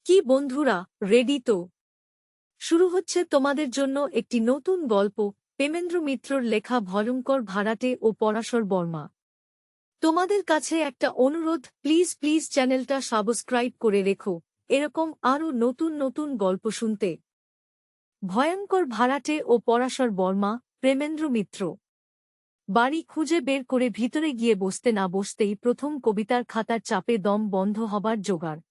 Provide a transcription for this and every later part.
কি বন্ধুরা, রেডি তো? শুরু হচ্ছে তোমাদের জন্য একটি নতুন গল্প, প্রেমেন্দ্র মিত্রর লেখা ভয়ঙ্কর ভাড়াটে ও পরাশর বর্মা। তোমাদের কাছে একটা অনুরোধ, প্লিজ প্লিজ চ্যানেলটা সাবস্ক্রাইব করে রেখো এরকম আরও নতুন নতুন গল্প শুনতে। ভয়ঙ্কর ভাড়াটে ও পরাশর বর্মা, প্রেমেন্দ্র মিত্র। বাড়ি খুঁজে বের করে ভিতরে গিয়ে বসতে না বসতেই প্রথম কবিতার খাতার চাপে দম বন্ধ হবার জোগাড়।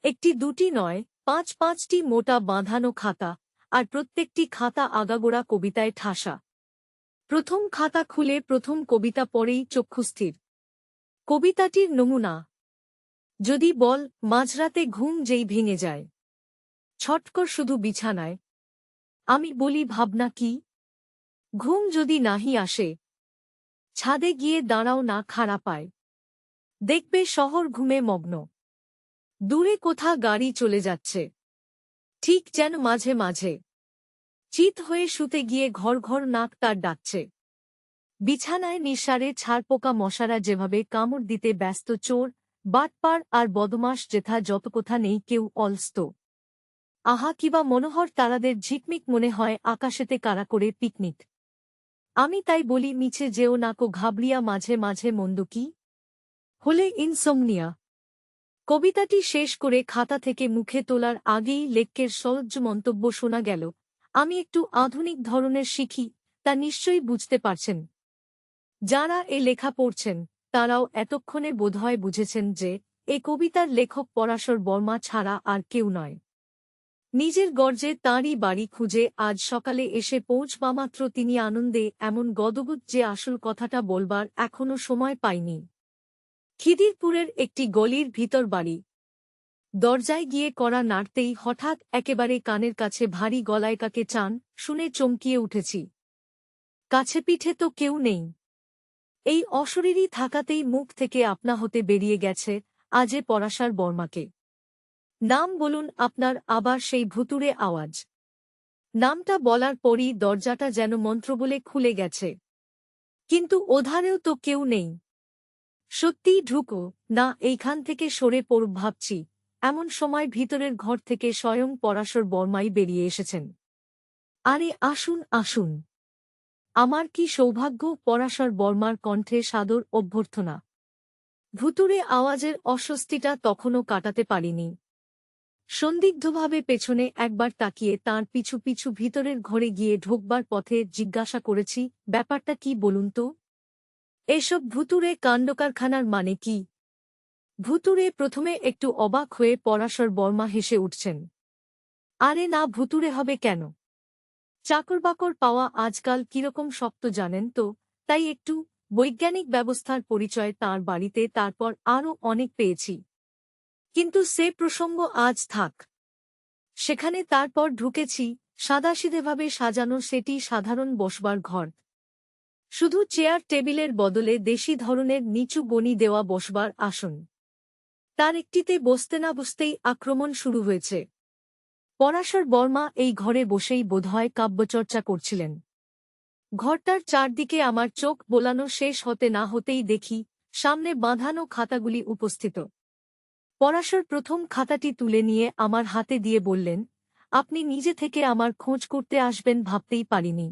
একটি দুটি নয়, পাঁচ পাঁচটি মোটা বাঁধানো খাতা, আর প্রত্যেকটি খাতা আগাগোড়া কবিতায় ঠাসা। প্রথম খাতা খুলে প্রথম কবিতা পড়েই চক্ষুস্থির। কবিতাটির নমুনা। যদি বল, মাঝরাতে ঘুম যেই ভেঙে যায়, ছটকর শুধু বিছানায়। আমি বলি, ভাবনা কি? ঘুম যদি নাহি আসে, ছাদে গিয়ে দাঁড়াও না, খাড়া পায়। দেখবে শহর ঘুমে মগ্ন। দূরে কোথা গাড়ি চলে যাচ্ছে, ঠিক যেন মাঝে মাঝে চিত হয়ে শুতে গিয়ে ঘর ঘর নাক তার ডাকছে। বিছানায় নিঃসারে ছারপোকা মশারা যেভাবে কামড় দিতে ব্যস্ত, চোর বাটপার আর বদমাস যেথা যত কোথা নেই কেউ অলস্ত। আহা, কিবা মনোহর তারাদের ঝিকমিক মনে হয় আকাশেতে কারা করে পিকনিক। আমি তাই বলি, মিছে যেও নাকো ঘাবড়িয়া, মাঝে মাঝে মন্দ কি হলে ইনসোমনিয়া। কবিতাটি শেষ করে খাতা থেকে মুখে তোলার আগেই লেখকের সলজ্জ মন্তব্য শোনা গেল, আমি একটু আধুনিক ধরনের শিখি, তা নিশ্চয়ই বুঝতে পারছেন। যাঁরা এ লেখা পড়ছেন তাঁরাও এতক্ষণে বোধহয় বুঝেছেন যে এ কবিতার লেখক পরাশর বর্মা ছাড়া আর কেউ নয়। নিজের গর্জে তাঁরই বাড়ি খুঁজে আজ সকালে এসে পৌঁছবামাত্র তিনি আনন্দে এমন গদগদ যে আসল কথাটা বলবার এখনও সময় পায়নি। খিদিরপুরের একটি গলির ভিতর বাড়ি। দরজায় গিয়ে কড়া নাড়তেই হঠাৎ একেবারে কানের কাছে ভারী গলায় কাকে চান শুনে চমকিয়ে উঠেছি। কাছে পিঠে তো কেউ নেই। এই অশরীরী থাকাতেই মুখ থেকে আপনা হতে বেরিয়ে গেছে, আজে পরাশর বর্মাকে। নাম বলুন আপনার, আবার সেই ভুতুড়ে আওয়াজ। নামটা বলার পরই দরজাটা যেন মন্ত্র বলে খুলে গেছে। কিন্তু ওধারেও তো কেউ নেই। সত্যিই ঢুকো না, এইখান থেকে সরে পড়ব ভাবছি, এমন সময় ভিতরের ঘর থেকে স্বয়ং পরাশর বর্মাই বেরিয়ে এসেছেন। আরে আসুন আসুন। আমার কি সৌভাগ্য! পরাশর বর্মার কণ্ঠে সাদর অভ্যর্থনা। ভুতুড়ে আওয়াজের অস্বস্তিটা তখনও কাটাতে পারিনি। সন্দিগ্ধভাবে পেছনে একবার তাকিয়ে তাঁর পিছু পিছু ভিতরের ঘরে গিয়ে ঢোকবার পথে জিজ্ঞাসা করেছি, ব্যাপারটা কি বলুন তো? এসব ভুতুড়ে কাণ্ডকারখানার মানে কি? ভুতুড়ে? প্রথমে একটু অবাক হয়ে পরাশর বর্মা হেসে উঠছেন। আরে না, ভুতুড়ে হবে কেন? চাকরবাকর পাওয়া আজকাল কিরকম শক্ত জানেন তো, তাই একটু বৈজ্ঞানিক ব্যবস্থার পরিচয় তাঁর বাড়িতে তারপর আরও অনেক পেয়েছি। কিন্তু সে প্রসঙ্গ আজ থাক। সেখানে তারপর ঢুকেছি, সাদাসিধেভাবে সাজানো সেটি সাধারণ বসবার ঘর। শুধু চেয়ার টেবিলের বদলে দেশি ধরনের নিচু বনি দেওয়া বসবার আসন। তার একটিতে বসতে না বসতেই আক্রমণ শুরু হয়েছে। পরাশর বর্মা এই ঘরে বসেই বোধহয় কাব্যচর্চা করছিলেন। ঘরটার চারদিকে আমার চোখ বোলানো শেষ হতে না হতেই দেখি সামনে বাঁধানো খাতাগুলি উপস্থিত। পরাশর প্রথম খাতাটি তুলে নিয়ে আমার হাতে দিয়ে বললেন, আপনি নিজে থেকে আমার খোঁজ করতে আসবেন ভাবতেই পারিনি।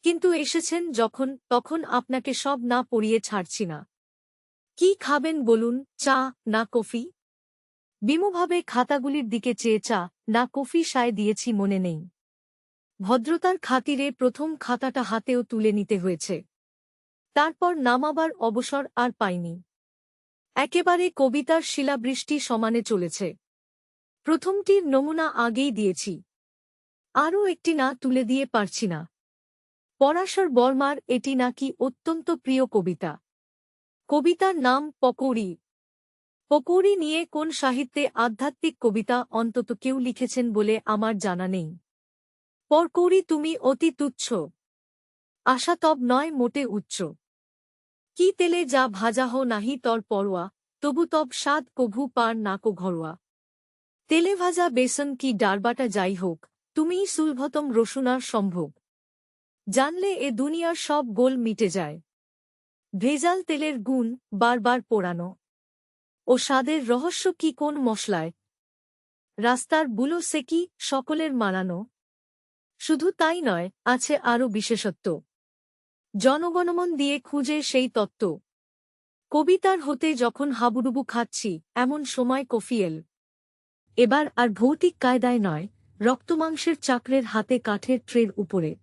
কিন্তু এসেছেন যখন, তখন আপনাকে সব না পড়িয়ে ছাড়ছি না। কি খাবেন বলুন, চা না কফি? বিমুভাবে খাতাগুলির দিকে চেয়ে চা না কফি সায় দিয়েছি মনে নেই। ভদ্রতার খাতিরে প্রথম খাতাটা হাতেও তুলে নিতে হয়েছে। তারপর নামাবার অবসর আর পাইনি। একেবারে কবিতার শিলাবৃষ্টি সমানে চলেছে। প্রথমটির নমুনা আগেই দিয়েছি, আরও একটি না তুলে দিয়ে পারছি না। পরাশর বর্মার এটি নাকি অত্যন্ত প্রিয় কবিতা। কবিতার নাম পকৌড়ি। পকৌড়ি নিয়ে কোন সাহিত্যে আধ্যাত্মিক কবিতা অন্তত কেউ লিখেছেন বলে আমার জানা নেই। পরকৌড়ি তুমি অতি তুচ্ছ, আশা তব নয় মোটে উচ্চ। কি তেলে যা ভাজা হো নাহি তর পরোয়া, তবু তব স্বাদ কভু পার নাকো ঘরোয়া। তেলে ভাজা বেসন কি ডারবাটা যাই হোক, তুমিই সুলভতম রসুনার সম্ভোগ। জানলে এ দুনিয়ার সব গোল মিটে যায়। ভেজাল তেলের গুণ বারবার পোড়ানো। ও স্বাদের রহস্য কি কোন মশলায়? রাস্তার বুলো সেকি সকলের মানানো। শুধু তাই নয়, আছে আরও বিশেষত্ব। জনগণমন দিয়ে খুঁজে সেই তত্ত্ব। কবিতার হতে যখন হাবুডুবু খাচ্ছি, এমন সময় কফি এল। এবার আর ভৌতিক কায়দায় নয়, রক্তমাংসের চাকরের হাতে কাঠের ট্রের উপরে।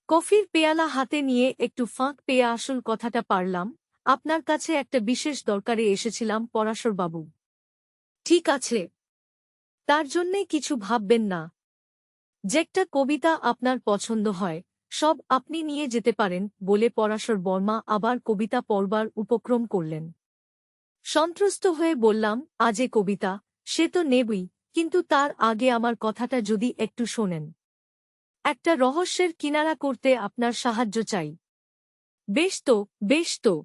কফির পেয়ালা হাতে নিয়ে একটু ফাঁক পেয়ে আসল কথাটা পারলাম। আপনার কাছে একটা বিশেষ দরকারে এসেছিলাম পরাশরবাবু। ঠিক আছে, তার জন্যে কিছু ভাববেন না। যেটা কবিতা আপনার পছন্দ হয়, সব আপনি নিয়ে যেতে পারেন বলে পরাশর বর্মা আবার কবিতা পড়বার উপক্রম করলেন। সন্ত্রস্ত হয়ে বললাম, আজে কবিতা, সে তো নেবই, কিন্তু তার আগে আমার কথাটা যদি একটু শোনেন। একটা রহস্যের কিনারা করতে আপনার সাহায্য চাই। বেশ তো, বেশ তো।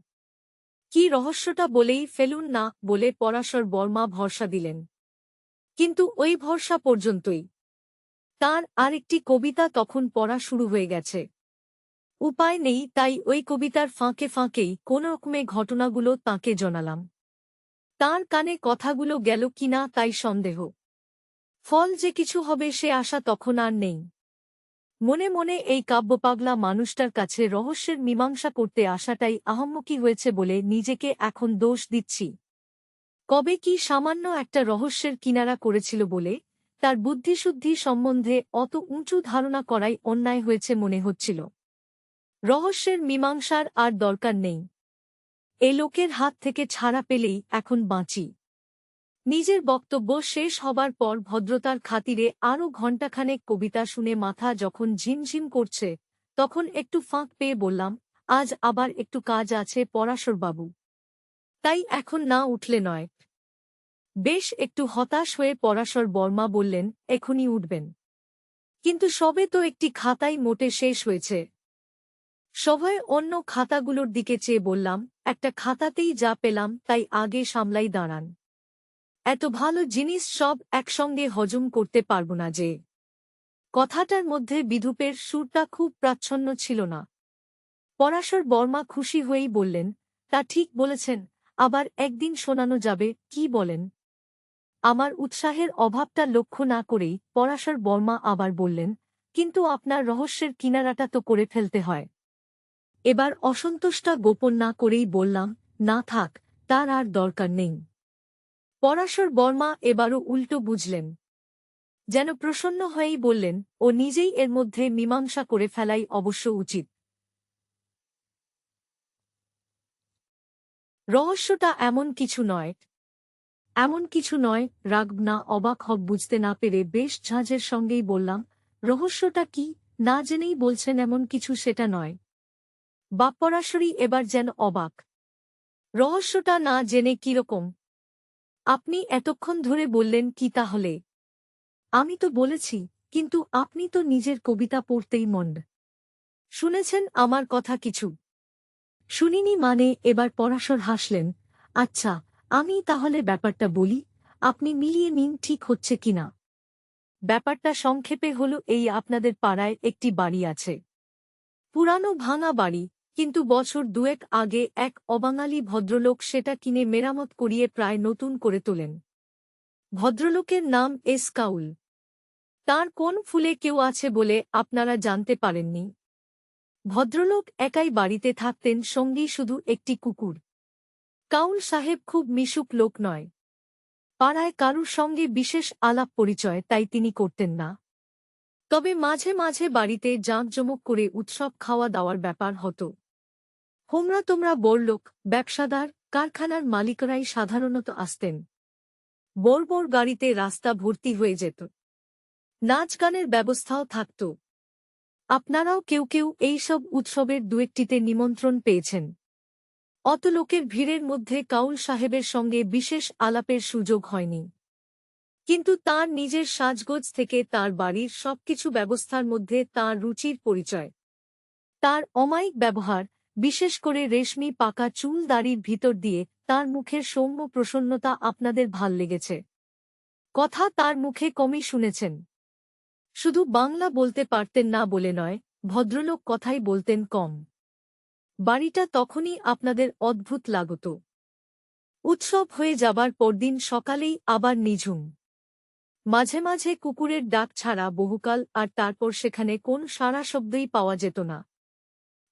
কি রহস্যটা বলেই ফেলুন না বলে পরাশর বর্মা ভরসা দিলেন। কিন্তু ওই ভরসা পর্যন্তই। তাঁর আরেকটি কবিতা তখন পড়া শুরু হয়ে গেছে। উপায় নেই, তাই ওই কবিতার ফাঁকে ফাঁকেই কোনোরকমে ঘটনাগুলো তাঁকে জানালাম। তাঁর কানে কথাগুলো গেল কিনা তাই সন্দেহ। ফল যে কিছু হবে সে আশা তখন আর নেই। মনে মনে এই কাব্যপাগলা মানুষটার কাছে রহস্যের মীমাংসা করতে আসাটাই আহাম্মকি হয়েছে বলে নিজেকে এখন দোষ দিচ্ছি। কবে কি সামান্য একটা রহস্যের কিনারা করেছিল বলে তার বুদ্ধিশুদ্ধি সম্বন্ধে অত উঁচু ধারণা করাই অন্যায় হয়েছে মনে হচ্ছিল। রহস্যের মীমাংসার আর দরকার নেই। এ লোকের হাত থেকে ছাড়া পেলেই এখন বাঁচি। নিজের বক্তব্য শেষ হবার পর ভদ্রতার খাতিরে আরও ঘণ্টাখানেক কবিতা শুনে মাথা যখন ঝিমঝিম করছে, তখন একটু ফাঁক পেয়ে বললাম, আজ আবার একটু কাজ আছে পরাশরবাবু। তাই এখন না উঠলে নয়। বেশ একটু হতাশ হয়ে পরাশর বর্মা বললেন, এখনই উঠবেন? কিন্তু সবে তো একটি খাতাই মোটে শেষ হয়েছে। সবাই অন্য খাতাগুলোর দিকে চেয়ে বললাম, একটা খাতাতেই যা পেলাম তাই আগে সামলাই দাঁড়ান। এত ভালো জিনিস সব একসঙ্গে হজম করতে পারব না যে। কথাটার মধ্যে বিধূপের সুরটা খুব প্রাচ্ছন্ন ছিল না। পরাশর বর্মা খুশি হয়েই বললেন, তা ঠিক বলেছেন, আবার একদিন শোনানো যাবে, কি বলেন? আমার উৎসাহের অভাবটা লক্ষ্য না করেই পরাশর বর্মা আবার বললেন, কিন্তু আপনার রহস্যের কিনারাটা তো করে ফেলতে হয়। এবার অসন্তোষটা গোপন না করেই বললাম, না থাক, তার আর দরকার নেই। পরাশর বর্মা এবারও উল্টো বুঝলেন। যেন প্রসন্ন হয়েই বললেন, ও নিজেই এর মধ্যে মীমাংসা করে ফেলাই অবশ্য উচিত। রহস্যটা এমন কিছু নয়। এমন কিছু নয়, রাগব না, অবাক হব বুঝতে না পেরে বেশ ঝাঁঝের সঙ্গেই বললাম, রহস্যটা কি? না জেনেই বলছেন এমন কিছু সেটা নয়। বাপ্পরাশরী এবার যেন অবাক। রহস্যটা না জেনে কিরকম? আপনি এতক্ষণ ধরে বললেন কি তাহলে? আমি তো বলেছি, কিন্তু আপনি তো নিজের কবিতা পড়তেই মন্ড। শুনেছেন আমার কথা কিছু? শুনিনি মানে? এবার পরাশর হাসলেন। আচ্ছা, আমি তাহলে ব্যাপারটা বলি, আপনি মিলিয়ে নিন ঠিক হচ্ছে কিনা। ব্যাপারটা সংক্ষেপে হলো এই, আপনাদের পাড়ায় একটি বাড়ি আছে। পুরানো ভাঙা বাড়ি, কিন্তু বছর দুয়েক আগে এক অবাঙালি ভদ্রলোক সেটা কিনে মেরামত করিয়ে প্রায় নতুন করে তোলেন। ভদ্রলোকের নাম এস কাউল। তাঁর কোন ফুলে কেউ আছে বলে আপনারা জানতে পারেননি। ভদ্রলোক একাই বাড়িতে থাকতেন, সঙ্গী শুধু একটি কুকুর। কাউল সাহেব খুব মিশুক লোক নয়। পাড়ায় কারুর সঙ্গে বিশেষ আলাপ পরিচয় তাই তিনি করতেন না। তবে মাঝে মাঝে বাড়িতে জাঁকজমক করে উৎসব খাওয়া দাওয়ার ব্যাপার হতো। হোমরা তোমরা বড়লোক, ব্যবসাদার, কারখানার মালিকরাই সাধারণত আসতেন। বড় বড় গাড়িতে রাস্তা ভর্তি হয়ে যেত। নাচ গানের ব্যবস্থাও থাকত। আপনারাও কেউ কেউ এইসব উৎসবের দুয়েকটিতে নিমন্ত্রণ পেয়েছেন। অত লোকের ভিড়ের মধ্যে কাউল সাহেবের সঙ্গে বিশেষ আলাপের সুযোগ হয়নি। কিন্তু তাঁর নিজের সাজগোজ থেকে তাঁর বাড়ির সবকিছু ব্যবস্থার মধ্যে তাঁর রুচির পরিচয়। তাঁর অমায়িক ব্যবহার, বিশেষ করে রেশমি পাকা চুল দাড়ির ভিতর দিয়ে তাঁর মুখের সৌম্য প্রসন্নতা আপনাদের ভাল লেগেছে। কথা তাঁর মুখে কমই শুনেছেন। শুধু বাংলা বলতে পারতেন না বলে নয়, ভদ্রলোক কথাই বলতেন কম। বাড়িটা তখনই আপনাদের অদ্ভুত লাগত। উৎসব হয়ে যাবার পরদিন সকালেই আবার নিঝুম। মাঝে মাঝে কুকুরের ডাক ছাড়া বহুকাল, আর তারপর সেখানে কোন সাড়া শব্দই পাওয়া যেত না।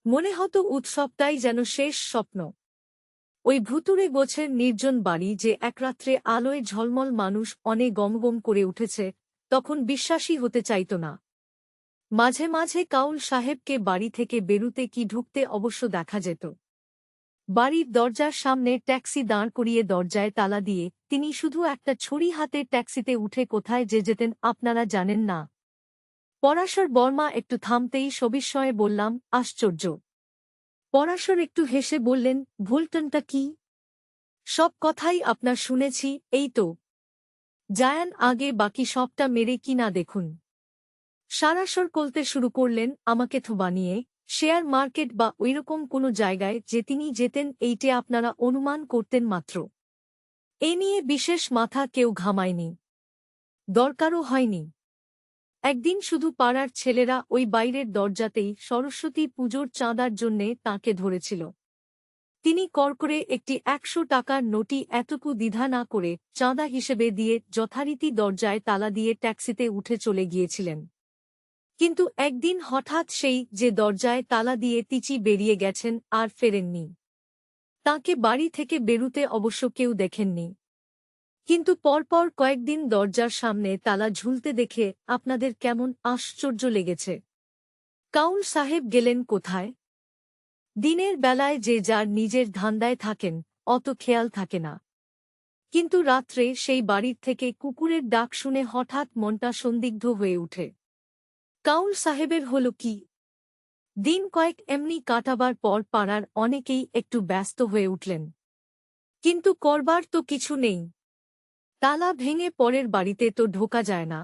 মনে হতো উৎসবটাই যেন শেষ স্বপ্ন। ওই ভুতুড়ে গোছের নির্জন বাড়ি, যে একরাত্রে আলোয় ঝলমল, মানুষ অনেক গমগম করে উঠেছে, তখন বিশ্বাসই হতে চাইত না। মাঝে মাঝে কাউল সাহেবকে বাড়ি থেকে বেরুতে কি ঢুকতে অবশ্য দেখা যেত। বাড়ির দরজার সামনে ট্যাক্সি দাঁড় করিয়ে দরজায় তালা দিয়ে তিনি শুধু একটা ছড়ি হাতে ট্যাক্সিতে উঠে কোথায় যে যেতেন আপনারা জানেন না? পরাশর বর্মা একটু থামতেই সবিস্ময়ে বললাম, আশ্চর্য। পরাশর একটু হেসে বললেন, ভুলটনটা কি? সব কথাই আপনার শুনেছি, এই তো। জায়ান আগে বাকি সবটা মেরে কি না দেখুন। সারাশর বলতে শুরু করলেন, আমাকে তো বানিয়ে শেয়ার মার্কেট বা ওইরকম কোনো জায়গায় যে তিনি যেতেন এইটে আপনারা অনুমান করতেন মাত্র। এ নিয়ে বিশেষ মাথা কেউ ঘামায়নি, দরকারও হয়নি। একদিন শুধু পাড়ার ছেলেরা ওই বাইরের দরজাতেই সরস্বতী পুজোর চাঁদার জন্যে তাঁকে ধরেছিল। তিনি করকরে একটি ১০০ টাকার নোটি এতটুকু দ্বিধা না করে চাঁদা হিসেবে দিয়ে যথারীতি দরজায় তালা দিয়ে ট্যাক্সিতে উঠে চলে গিয়েছিলেন। কিন্তু একদিন হঠাৎ সেই যে দরজায় তালা দিয়ে তিচি বেরিয়ে গেছেন আর ফেরেননি। তাঁকে বাড়ি থেকে বেরুতে অবশ্য কেউ দেখেননি। কিন্তু পরপর কয়েকদিন দরজার সামনে তালা ঝুলতে দেখে আপনাদের কেমন আশ্চর্য লেগেছে। কাউল সাহেব গেলেন কোথায়? দিনের বেলায় যে যার নিজের ধান্দায় থাকেন, অত খেয়াল থাকে না। কিন্তু রাত্রে সেই বাড়ির থেকে কুকুরের ডাক শুনে হঠাৎ মনটা সন্দিগ্ধ হয়ে উঠে। কাউল সাহেবের হল কি? দিন কয়েক এমনি কাটাবার পর পাড়ার অনেকেই একটু ব্যস্ত হয়ে উঠলেন। কিন্তু করবার তো কিছু নেই। তালা ভেঙে পরের বাড়িতে তো ঢোকা যায় না।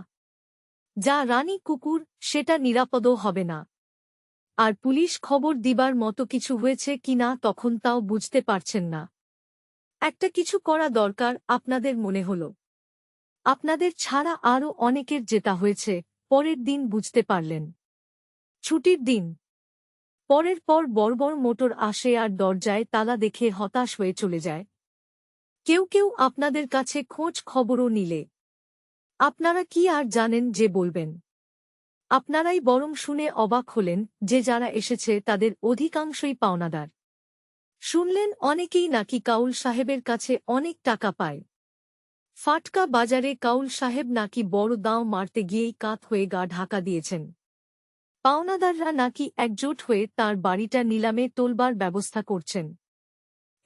যা রানী কুকুর, সেটা নিরাপদও হবে না। আর পুলিশ খবর দিবার মতো কিছু হয়েছে কিনা তখন তাও বুঝতে পারছেন না। একটা কিছু করা দরকার আপনাদের মনে হল। আপনাদের ছাড়া আরও অনেকের যেটা হয়েছে পরের দিন বুঝতে পারলেন। ছুটির দিন। পরের পর বড় মোটর আসে আর দরজায় তালা দেখে হতাশ হয়ে চলে যায়। কেউ কেউ আপনাদের কাছে খোঁজ খবরও নিলে আপনারা কি আর জানেন যে বলবেন? আপনারাই বরং শুনে অবাক হলেন যে যারা এসেছে তাদের অধিকাংশই পাওনাদার। শুনলেন অনেকেই নাকি কাউল সাহেবের কাছে অনেক টাকা পায়। ফাটকা বাজারে কাউল সাহেব নাকি বড় দাঁও মারতে গিয়েই কাত হয়ে গা ঢাকা দিয়েছেন। পাওনাদাররা নাকি একজোট হয়ে তার বাড়িটা নিলামে তোলবার ব্যবস্থা করছেন।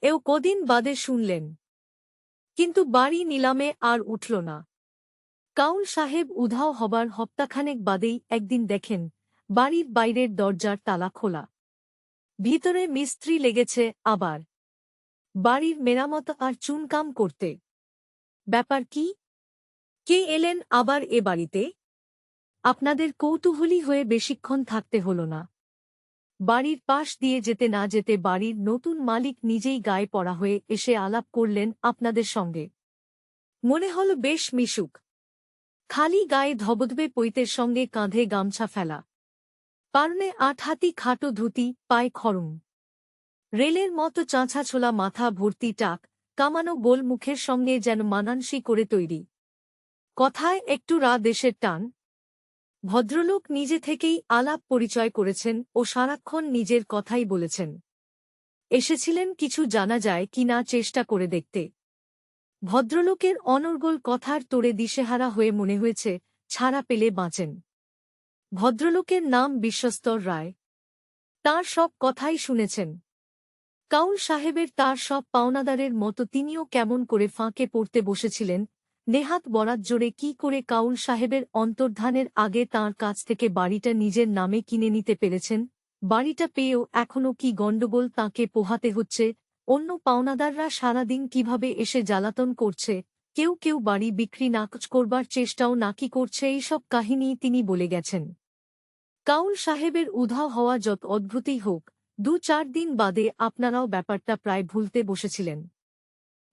এও কদিন বাদে শুনলেন। কিন্তু বাড়ি নিলামে আর উঠল না। কাউল সাহেব উধাও হবার হপ্তাখানেক বাদেই একদিন দেখেন বাড়ির বাইরের দরজার তালা খোলা। ভিতরে মিস্ত্রি লেগেছে আবার বাড়ির মেরামত আর চুনকাম করতে। ব্যাপার কি? কে এলেন আবার এ বাড়িতে? আপনাদের কৌতূহলী হয়ে বেশিক্ষণ থাকতে হল না। বাড়ির পাশ দিয়ে যেতে না যেতে বাড়ির নতুন মালিক নিজেই গায়ে পড়া হয়ে এসে আলাপ করলেন আপনাদের সঙ্গে। মনে হল বেশ মিশুক। খালি গায়ে ধবধবে পৈতের সঙ্গে কাঁধে গামছা ফেলা, পারনে ৮ হাতি খাটো ধুতি, পায়ে খড়ম, রেলের মতো চাঁচা ছোলা, মাথা ভর্তি টাক, কামানো গোল মুখের সঙ্গে যেন মানানসি করে তৈরি। কথায় একটু দেশের টান। ভদ্রলোক নিজে থেকেই আলাপ পরিচয় করেছেন ও সারাক্ষণ নিজের কথাই বলেছেন। এসেছিলেন কিছু জানা যায় কি না চেষ্টা করে দেখতে। ভদ্রলোকের অনর্গল কথার তোড়ে দিশেহারা হয়ে মনে হয়েছে ছাড়া পেলে বাঁচেন। ভদ্রলোকের নাম বিশ্বস্তর রায়। তাঁর সব কথাই শুনেছেন। কাউল সাহেবের তার সব পাওনাদারের মতো তিনিও কেমন করে ফাঁকে পড়তে বসেছিলেন। নেহাত বরাত জোরে কি করে কাউল সাহেবের অন্তর্ধানের আগে তাঁর কাছ থেকে বাড়িটা নিজের নামে কিনে নিতে পেরেছেন, বাড়িটা পেয়েও এখনও কি গণ্ডগোল তাঁকে পোহাতে হচ্ছে, অন্য পাওনাদাররা সারাদিন কিভাবে এসে জ্বালাতন করছে, কেউ কেউ বাড়ি বিক্রি না করবার চেষ্টাও নাকি করছে, এইসব কাহিনী তিনি বলে গেছেন। কাউল সাহেবের উধাও হওয়া যত অদ্ভুতই হোক, ২-৪ দিন বাদে আপনারাও ব্যাপারটা প্রায় ভুলতে বসেছিলেন।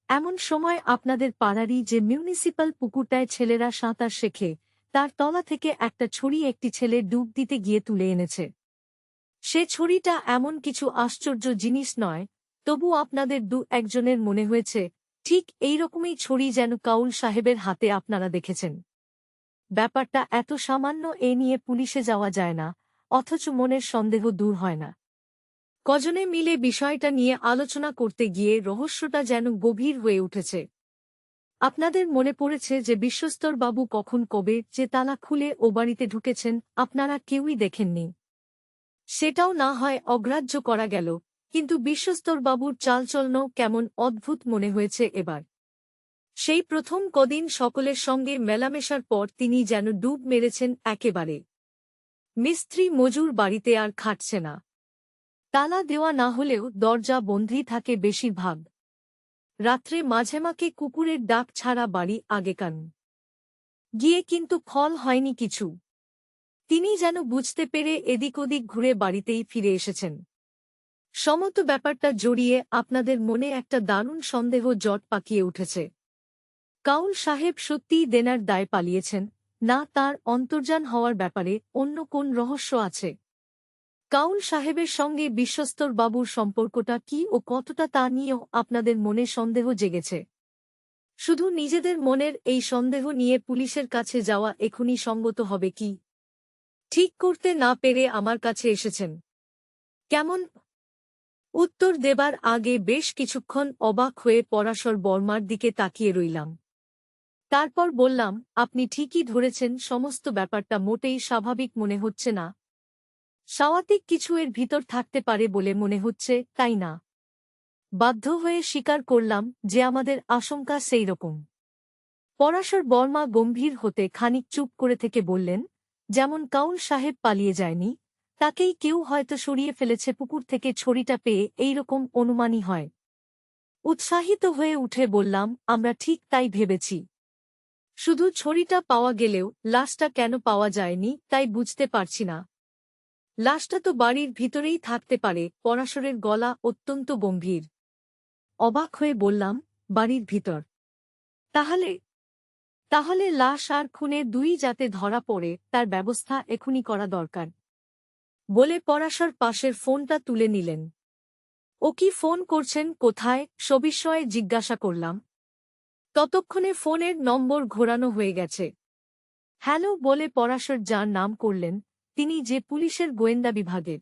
এমন সময় আপনাদের পাড়ারই যে মিউনিসিপ্যাল পুকুরটায় ছেলেরা সাঁতার শেখে, তার তলা থেকে একটা ছড়ি একটি ছেলে ডুব দিতে গিয়ে তুলে এনেছে। সে ছড়িটা এমন কিছু আশ্চর্য জিনিস নয়, তবু আপনাদের ২-১ জনের মনে হয়েছে ঠিক এইরকমই ছড়ি যেন কাউল সাহেবের হাতে আপনারা দেখেছেন। ব্যাপারটা এত সামান্য, এ নিয়ে পুলিশে যাওয়া যায় না, অথচ মনের সন্দেহ দূর হয় না। কজনে মিলে বিষয়টা নিয়ে আলোচনা করতে গিয়ে রহস্যটা যেন গভীর হয়ে উঠেছে। আপনাদের মনে পড়েছে যে বিশ্বস্তরবাবু কখন কবে যে তালা খুলে ও বাড়িতে ঢুকেছেন আপনারা কেউই দেখেননি। সেটাও না হয় অগ্রাহ্য করা গেল, কিন্তু বিশ্বস্তরবাবুর চালচলনও কেমন অদ্ভুত মনে হয়েছে এবার। সেই প্রথম কদিন সকলের সঙ্গে মেলামেশার পর তিনি যেন ডুব মেরেছেন একেবারে। মিস্ত্রি মজুর বাড়িতে আর খাটছে না। তালা দেওয়া না হলেও দরজা বন্ধই থাকে বেশিরভাগ। রাত্রে মাঝেমাকে কুকুরের ডাক ছাড়া বাড়ি আগেকান গিয়ে কিন্তু ফল হয়নি কিছু। তিনি যেন বুঝতে পেরে এদিক ওদিক ঘুরে বাড়িতেই ফিরে এসেছেন। সমস্ত ব্যাপারটা জড়িয়ে আপনাদের মনে একটা দারুণ সন্দেহ জট পাকিয়ে উঠেছে। কাউল সাহেব সত্যিই দেনার দায় পালিয়েছেন, না তার অন্তর্জান হওয়ার ব্যাপারে অন্য কোন রহস্য আছে। কাউল সাহেবের সঙ্গে বিশ্বস্তর বাবুর সম্পর্কটা কি ও কতটা তা নিয়েও আপনাদের মনে সন্দেহ জেগেছে। শুধু নিজেদের মনের এই সন্দেহ নিয়ে পুলিশের কাছে যাওয়া এখনই সঙ্গত হবে কি? ঠিক করতে না পেরে আমার কাছে এসেছেন। কেমন? উত্তর দেবার আগে বেশ কিছুক্ষণ অবাক হয়ে পরাশর বর্মার দিকে তাকিয়ে রইলাম। তারপর বললাম, আপনি ঠিকই ধরেছেন, সমস্ত ব্যাপারটা মোটেই স্বাভাবিক মনে হচ্ছে না। স্বাভাবিক কিছু এর ভিতর থাকতে পারে বলে মনে হচ্ছে, তাই না? বাধ্য হয়ে স্বীকার করলাম যে আমাদের আশঙ্কা সেই রকম। পরাশর বর্মা গম্ভীর হতে খানিক চুপ করে থেকে বললেন, যেমন কাউল সাহেব পালিয়ে যায়নি, তাকেই কেউ হয়তো সরিয়ে ফেলেছে পুকুর থেকে ছড়িটা পেয়ে, এই রকম অনুমানই হয়। উৎসাহিত হয়ে উঠে বললাম, আমরা ঠিক তাই ভেবেছি। শুধু ছড়িটা পাওয়া গেলেও লাশটা কেন পাওয়া যায়নি তাই বুঝতে পারছি না। লাশটা তো বাড়ির ভিতরেই থাকতে পারে। পরাশরের গলা অত্যন্ত গম্ভীর। অবাক হয়ে বললাম, বাড়ির ভিতর? তাহলে তাহলে লাশ আর খুনে দুই যাতে ধরা পড়ে তার ব্যবস্থা এখনই করা দরকার বলে পরাশর পাশের ফোনটা তুলে নিলেন। ও কি ফোন করছেন, কোথায়, সবিস্ময়ে জিজ্ঞাসা করলাম। ততক্ষণে ফোনের নম্বর ঘোরানো হয়ে গেছে। হ্যালো বলে পরাশর যার নাম করলেন, তিনি যে পুলিশের গোয়েন্দা বিভাগের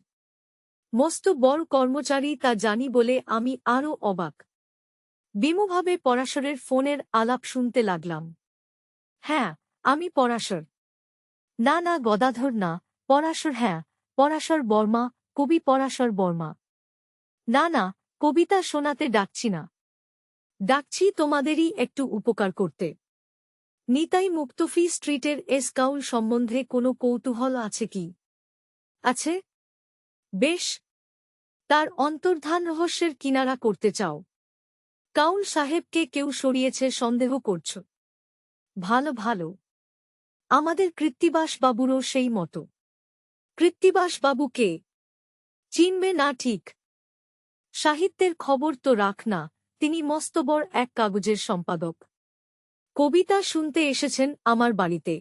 মস্ত বড় কর্মচারী তা জানি বলে আমি আরও অবাক। বিমুভাবে পরাশরের ফোনের আলাপ শুনতে লাগলাম। হ্যাঁ, আমি পরাশর। না না গদাধর না, পরাশর। হ্যাঁ, পরাশর বর্মা, কবি পরাশর বর্মা। না না, কবিতা শোনাতে ডাকছি না। ডাকছি তোমাদেরই একটু উপকার করতে। নিতাই মুক্তফি স্ট্রিটের এস কাউল সম্বন্ধে কোনো কৌতূহল আছে কি? আছে? বেশ। তার অন্তর্ধান রহস্যের কিনারা করতে চাও? কাউল সাহেবকে কেউ সরিয়েছে সন্দেহ করছ? ভালো ভালো। আমাদের কৃত্তিবাসবাবুরও সেই মতো। কৃত্তিবাসবাবু কে? চিনবে না ঠিক? সাহিত্যের খবর তো রাখ না, তিনি মস্তবড় এক কাগজের সম্পাদক। কবিতা শুনতে এসেছেন আমার বাড়িতে।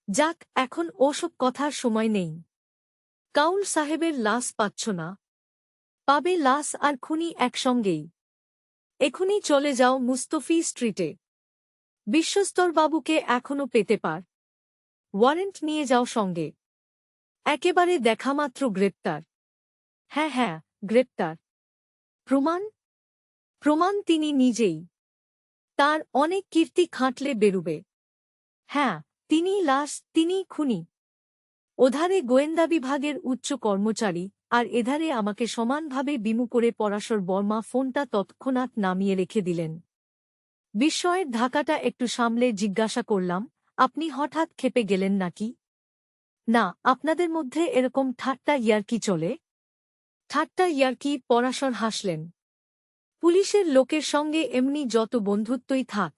যাক, এখন ওসব কথার সময় নেই। কাউল সাহেবের লাশ পাচ্ছ না? পাবে লাশ আর খুনি একসঙ্গেই। এখনই চলে যাও মুস্তফি স্ট্রিটে। বিশ্বস্তরবাবুকে এখনো পেতে পার। ওয়ারেন্ট নিয়ে যাও সঙ্গে। একেবারে দেখামাত্র গ্রেপ্তার। হ্যাঁ হ্যাঁ, গ্রেপ্তার। প্রমাণ? প্রমাণ তিনি নিজেই। তার অনেক কীর্তি খাটলে বেরুবে। হ্যাঁ, তিনিই লাশ, তিনিই খুনি। ওধারে গোয়েন্দা বিভাগের উচ্চ কর্মচারী, আর এধারে আমাকে সমানভাবে বিমু করে পরাশর বর্মা ফোনটা তৎক্ষণাৎ নামিয়ে রেখে দিলেন। বিস্ময়ের ধাক্কাটা একটু সামলে জিজ্ঞাসা করলাম, আপনি হঠাৎ ক্ষেপে গেলেন নাকি? না, আপনাদের মধ্যে এরকম ঠাট্টা ইয়ার্কি চলে? ঠাট্টা ইয়ার্কি? পরাশর হাসলেন। পুলিশের লোকের সঙ্গে এমনি যত বন্ধুত্বই থাক,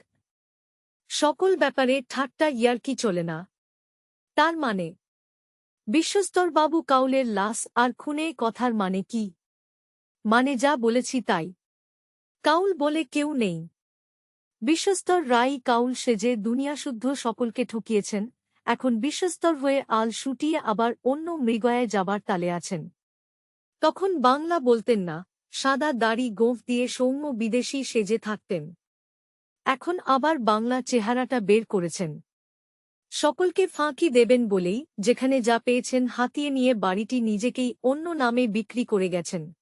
সকল ব্যাপারে ঠাট্টা ইয়ার্কি চলে না। তার মানে? বিশ্বস্তরবাবু কাউলের লাশ আর খুনে কথার মানে কি? মানে যা বলেছি তাই। কাউল বলে কেউ নেই। বিশ্বস্তর রাই কাউল সেজে দুনিয়াশুদ্ধ সকলকে ঠকিয়েছেন, এখন বিশ্বস্তর হয়ে আল শুটিয়ে আবার অন্য মৃগয়ায় যাবার তালে আছেন। তখন বাংলা বলতেন না, সাদা দাড়ি গোঁফ দিয়ে সৌম্য বিদেশী সেজে থাকতেন। এখন আবার বাংলা চেহারাটা বের করেছেন। সকলকে ফাঁকি দেবেন বলেই যেখানে যা পেয়েছেন হাতিয়ে নিয়ে বাড়িটি নিজেকেই অন্য নামে বিক্রি করে গেছেন।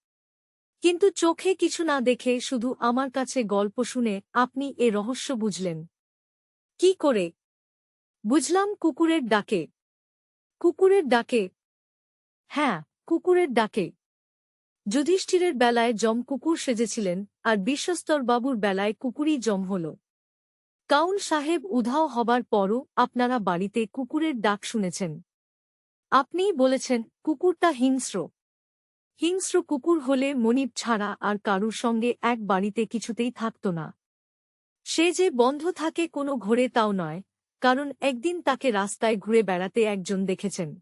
কিন্তু চোখে কিছু না দেখে শুধু আমার কাছে গল্প শুনে আপনি এ রহস্য বুঝলেন। কি করে? বুঝলাম কুকুরের ডাকে। কুকুরের ডাকে? হ্যাঁ, কুকুরের ডাকে। যুধিষ্ঠিরের বেলায় যম কুকুর সেজেছিলেন, আর বিশ্বস্তরবাবুর বেলায় কুকুরই যম হল। কাউন সাহেব উধাও হবার পরও আপনারা বাড়িতে কুকুরের ডাক শুনেছেন। আপনিই বলেছেন কুকুরটা হিংস্র। হিংস্র কুকুর হলে মনিব ছাড়া আর কারুর সঙ্গে এক বাড়িতে কিছুতেই থাকত না। সে যে বন্ধ থাকে কোনো ঘরে তাও নয়, কারণ একদিন তাকে রাস্তায় ঘুরে বেড়াতে একজন দেখেছেন।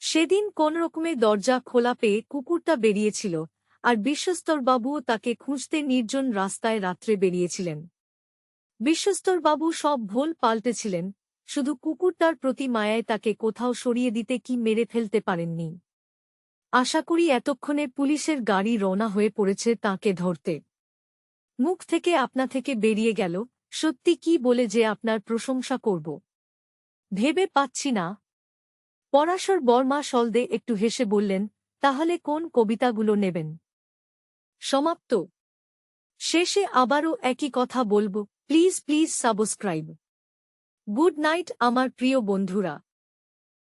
সেদিন কোনরকমে দরজা খোলা পেয়ে কুকুরটা বেরিয়েছিল, আর বিশ্বস্তরবাবুও তাকে খুঁজতে নির্জন রাস্তায় রাত্রে বেরিয়েছিলেন। বিশ্বস্তরবাবু সব ভোল পাল্টেছিলেন, শুধু কুকুরটার প্রতি মায়ায় তাকে কোথাও সরিয়ে দিতে কি মেরে ফেলতে পারেননি। আশা করি এতক্ষণে পুলিশের গাড়ি রওনা হয়ে পড়েছে তাঁকে ধরতে। মুখ থেকে আপনা থেকে বেরিয়ে গেল, সত্যি কি বলে যে আপনার প্রশংসা করব ভেবে পাচ্ছি না। পরাশর বর্মা সলদে একটু হেসে বললেন, তাহলে কোন কবিতাগুলো নেবেন? সমাপ্ত। শেষে আবারও একই কথা বলব, please please subscribe. Good night আমার প্রিয় বন্ধুরা।